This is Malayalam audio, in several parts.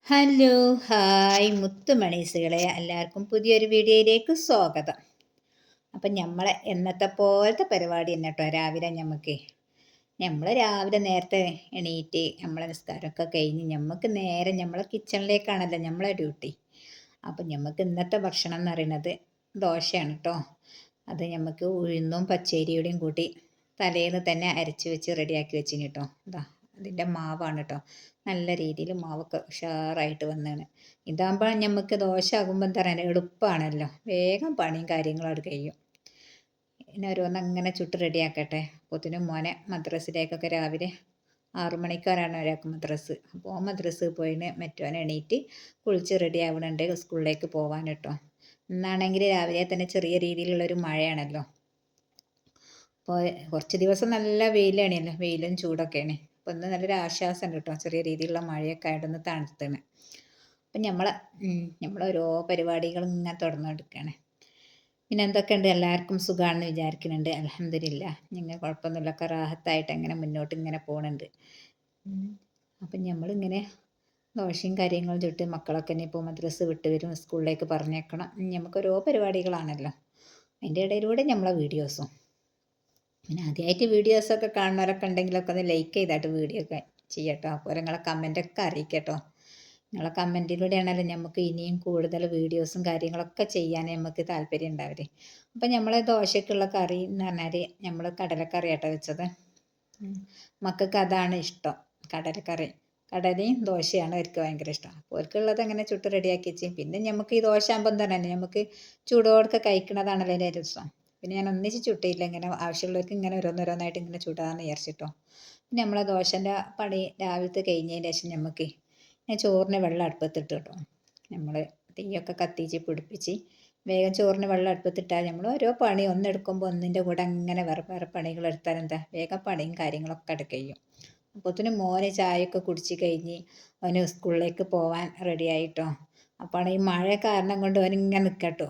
ഹലോ ഹായ് മുത്തുമണീസുകളെ, എല്ലാവർക്കും പുതിയൊരു വീഡിയോയിലേക്ക് സ്വാഗതം. അപ്പം നമ്മളെ എന്നത്തെ പോലത്തെ പരിപാടി തന്നെ കേട്ടോ. രാവിലെ നമ്മൾ രാവിലെ നേരത്തെ എണീറ്റ് നമ്മളെ നിസ്കാരമൊക്കെ കഴിഞ്ഞ് നമുക്ക് നേരെ നമ്മളെ കിച്ചണിലേക്കാണല്ലോ നമ്മളെ ഡ്യൂട്ടി. അപ്പം നമുക്ക് ഇന്നത്തെ ഭക്ഷണം എന്ന് പറയുന്നത് ദോശയാണ് കേട്ടോ. അത് നമുക്ക് ഉഴുന്നും പച്ചരിയുടെയും കൂട്ടി തലേന്ന് തന്നെ അരച്ച് വെച്ച് റെഡിയാക്കി വെച്ചിന് കേട്ടോ. ഇതാ അതിൻ്റെ മാവാണ് കേട്ടോ. നല്ല രീതിയിൽ മാവൊക്കെ ഉഷാറായിട്ട് വന്നാണ്. ഇതാകുമ്പോൾ നമുക്ക് ദോശ ആകുമ്പോൾ എന്താ പറയുക, എളുപ്പമാണല്ലോ, വേഗം പണിയും കാര്യങ്ങളും അവിടെ കഴിയും. പിന്നെ ഓരോന്ന് അങ്ങനെ ചുട്ട് റെഡിയാക്കട്ടെ. അപ്പോഴത്തേനും മോനെ മദ്രസിലേക്കൊക്കെ രാവിലെ 6 മണിക്കാരാണ് ഒരാൾക്ക് മദ്രസ്. അപ്പോൾ മദ്രസ് പോയിന് മറ്റോനെ എണീറ്റ് കുളിച്ച് റെഡി ആവണുണ്ട് സ്കൂളിലേക്ക് പോകാൻ കേട്ടോ. ഇന്നാണെങ്കിൽ രാവിലെ തന്നെ ചെറിയ രീതിയിലുള്ളൊരു മഴയാണല്ലോ. അപ്പോൾ കുറച്ച് ദിവസം നല്ല വെയിലാണല്ലോ, വെയിലും ചൂടൊക്കെയാണ്. അപ്പോൾ ഇന്ന് നല്ലൊരു ആശ്വാസമുണ്ട് കേട്ടോ. ചെറിയ രീതിയിലുള്ള മഴയൊക്കെ ആയിട്ടൊന്ന് തണുത്താണ്. അപ്പം നമ്മളോരോ പരിപാടികൾ ഇങ്ങനെ തുറന്നെടുക്കുകയാണ്. പിന്നെ എന്തൊക്കെയുണ്ട്, എല്ലാവർക്കും സുഖമാണെന്ന് വിചാരിക്കുന്നുണ്ട്. അൽഹംദുലില്ലാ, നിങ്ങൾ കുഴപ്പമൊന്നുമില്ല, റാഹത്തായിട്ട് അങ്ങനെ മുന്നോട്ട് ഇങ്ങനെ പോകുന്നുണ്ട്. അപ്പം നമ്മളിങ്ങനെ ദോശയും കാര്യങ്ങളും ചുട്ട് മക്കളൊക്കെ തന്നെ ഇപ്പോൾ മദ്രസ് വിട്ട് വരും, സ്കൂളിലേക്ക് പറഞ്ഞേക്കണം. നമുക്ക് ഓരോ പരിപാടികളാണല്ലോ, അതിൻ്റെ ഇടയിലൂടെ നമ്മളെ വീഡിയോസും. പിന്നെ ആദ്യമായിട്ട് വീഡിയോസൊക്കെ കാണുന്നവരൊക്കെ ഉണ്ടെങ്കിലൊക്കെ ഒന്ന് ലൈക്ക് ചെയ്തായിട്ട് വീഡിയോ ഒക്കെ ചെയ്യട്ടോ. അപ്പോൾ നിങ്ങളെ കമൻറ്റൊക്കെ അറിയിക്കട്ടോ. നിങ്ങളെ കമൻറ്റിലൂടെയാണല്ലോ നമുക്ക് ഇനിയും കൂടുതൽ വീഡിയോസും കാര്യങ്ങളൊക്കെ ചെയ്യാൻ നമുക്ക് താല്പര്യം ഉണ്ടാവരുത്. അപ്പം നമ്മൾ ദോശയ്ക്കുള്ള കറി എന്ന് പറഞ്ഞാൽ നമ്മൾ കടലക്കറിയാട്ടോ വെച്ചത്. മക്കൾക്ക് അതാണ് ഇഷ്ടം, കടലക്കറി. കടലയും ദോശയാണ് അവർക്ക് ഭയങ്കര ഇഷ്ടം. അപ്പോൾ അവർക്കുള്ളത് അങ്ങനെ ചുട്ട് റെഡിയാക്കി വെച്ച്, പിന്നെ നമുക്ക് ഈ ദോശ ആകുമ്പോൾ എന്താ പറയുക, നമുക്ക് ചൂടോടൊക്കെ കഴിക്കണതാണല്ലോ അതിൻ്റെ രസം. പിന്നെ ഞാൻ ഒന്നിച്ച് ചുട്ടിയില്ല, ഇങ്ങനെ ആവശ്യമുള്ളവർക്ക് ഇങ്ങനെ ഓരോന്നോരോന്നായിട്ട് ഇങ്ങനെ ചുടാമെന്ന് വിചാരിച്ചിട്ടോ. പിന്നെ നമ്മളെ ദോശൻ്റെ പണി രാവിലത്തെ കഴിഞ്ഞതിന് ശേഷം നമുക്ക് ഞാൻ ചോറിന് വെള്ളം അടുപ്പത്തിട്ട് കേട്ടോ. നമ്മൾ തീയൊക്കെ കത്തിച്ച് പിടിപ്പിച്ച് വേഗം ചോറിന് വെള്ളം അടുപ്പത്തിട്ടാൽ നമ്മൾ ഓരോ പണി ഒന്നെടുക്കുമ്പോൾ ഒന്നിൻ്റെ കൂടെ അങ്ങനെ വേറെ വേറെ പണികൾ എടുത്താൽ എന്താ വേഗം പണിയും കാര്യങ്ങളൊക്കെ അവിടെ കഴിയും. അപ്പോഴത്തേനും മോന് ചായയൊക്കെ കുടിച്ച് കഴിഞ്ഞ് അവന് സ്കൂളിലേക്ക് പോകാൻ റെഡിയായിട്ടോ. അപ്പോൾ ഈ മഴ കാരണം കൊണ്ട് അവനിങ്ങനെ നിൽക്കട്ടോ.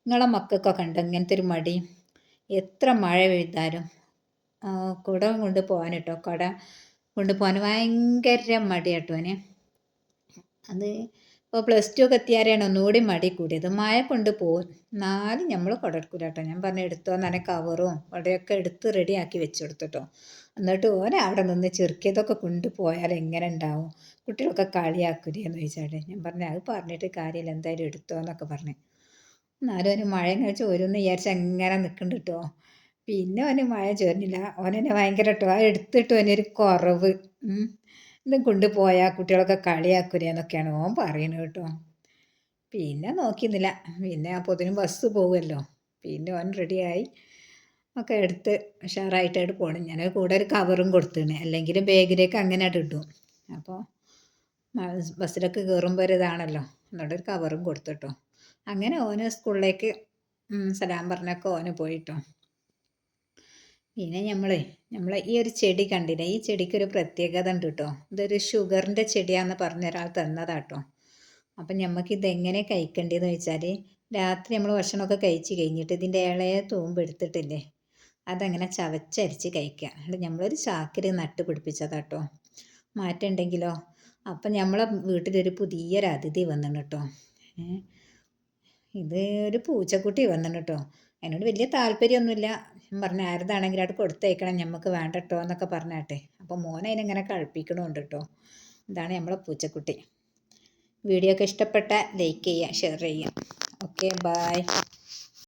നിങ്ങളെ മക്കൾക്കൊക്കെ ഉണ്ട് ഇങ്ങനത്തെ ഒരു മടി, എത്ര മഴ പെയ്താലും കുട കൊണ്ട് പോകാൻ കേട്ടോ. കുട കൊണ്ട് പോകാൻ ഭയങ്കര മടിയാട്ടോ അവന്. അത് ഇപ്പോൾ +2 ഒക്കെ എത്തിയാരെയാണ് ഒന്നുകൂടി മടി കൂടിയത്. മഴ കൊണ്ട് പോകും, എന്നാലും നമ്മൾ കുട എടുക്കില്ല കേട്ടോ. ഞാൻ പറഞ്ഞു എടുത്തോന്ന് പറഞ്ഞാൽ കവറും കുടയൊക്കെ എടുത്ത് റെഡിയാക്കി വെച്ച് കൊടുത്തിട്ടോ. എന്നിട്ട് ഓനെ അവിടെ നിന്ന് ചെറുക്കിയതൊക്കെ കൊണ്ടുപോയാൽ എങ്ങനെ ഉണ്ടാവും, കുട്ടികളൊക്കെ കളിയാക്കൂലേ എന്ന് ചോദിച്ചാൽ ഞാൻ പറഞ്ഞു അത് പറഞ്ഞിട്ട് കാര്യമില്ല, എന്തായാലും എടുത്തോന്നൊക്കെ പറഞ്ഞു. എന്നാലും അവന് മഴ ഇങ്ങനെ ചോരുമെന്ന് വിചാരിച്ച് അങ്ങനെ നിൽക്കുന്നുണ്ട് കേട്ടോ. പിന്നെ അവന് മഴ ചോരുന്നില്ല, ഓനെന്നെ ഭയങ്കര കേട്ടോ. ആ എടുത്തിട്ട് അവനൊരു കുറവ്. ഇതും കൊണ്ടുപോയാൽ കുട്ടികളൊക്കെ കളിയാക്കൂലേ എന്നൊക്കെയാണ് ഓൻ പറയുന്നത് കേട്ടോ. പിന്നെ നോക്കിയിരുന്നില്ല, പിന്നെ അപ്പോഴത്തേനും ബസ് പോകുമല്ലോ. പിന്നെ ഓൻ റെഡിയായി ഒക്കെ എടുത്ത് ഉഷാറായിട്ടായിട്ട് പോകണം. ഞാൻ കൂടെ ഒരു കവറും കൊടുത്തിരുന്നു, അല്ലെങ്കിൽ ബാഗിലേക്ക് അങ്ങനെ ഇടും. അപ്പോൾ ബസ്സിലൊക്കെ കയറുമ്പോൾ ഒരു ഇതാണല്ലോ, എന്നിട്ടൊരു കവറും കൊടുത്തിട്ടോ. അങ്ങനെ ഓന് സ്കൂളിലേക്ക് സലാം പറഞ്ഞൊക്കെ ഓന് പോയിട്ടോ. പിന്നെ നമ്മളെ ഈ ഒരു ചെടി കണ്ടില്ലേ, ഈ ചെടിക്കൊരു പ്രത്യേകത ഉണ്ട് കേട്ടോ. ഇതൊരു ഷുഗറിൻ്റെ ചെടിയാണെന്ന് പറഞ്ഞ ഒരാൾ തന്നതാട്ടോ. അപ്പം നമുക്കിതെങ്ങനെ കഴിക്കേണ്ടതെന്ന് വെച്ചാൽ, രാത്രി നമ്മൾ ഭക്ഷണമൊക്കെ കഴിച്ച് കഴിഞ്ഞിട്ട് ഇതിൻ്റെ ഇളയ തൂമ്പ് എടുത്തിട്ടില്ലേ, അതങ്ങനെ ചവച്ചരിച്ച് കഴിക്കുക. അല്ല നമ്മളൊരു ചാക്കിൽ നട്ട് പിടിപ്പിച്ചതാട്ടോ. മാറ്റമുണ്ടെങ്കിലോ. അപ്പം നമ്മളെ വീട്ടിലൊരു പുതിയൊരു അതിഥി വന്നിട്ടുണ്ട് കേട്ടോ. ഇത് ഒരു പൂച്ചക്കുട്ടി വന്നിട്ടുണ്ട് കേട്ടോ. അതിനോട് വലിയ താല്പര്യമൊന്നുമില്ല. ഞാൻ പറഞ്ഞു ആരതാണെങ്കിലും അവിടെ കൊടുത്തയക്കണം, നമുക്ക് വേണ്ട കേട്ടോ എന്നൊക്കെ പറഞ്ഞാട്ടെ. അപ്പോൾ മോനെ അതിനെങ്ങനെ കളിപ്പിക്കണമുണ്ട് കേട്ടോ. ഇതാണ് നമ്മളെ പൂച്ചക്കുട്ടി. വീഡിയോ ഒക്കെ ഇഷ്ടപ്പെട്ടാൽ ലൈക്ക് ചെയ്യുക, ഷെയർ ചെയ്യുക. Okay, bye.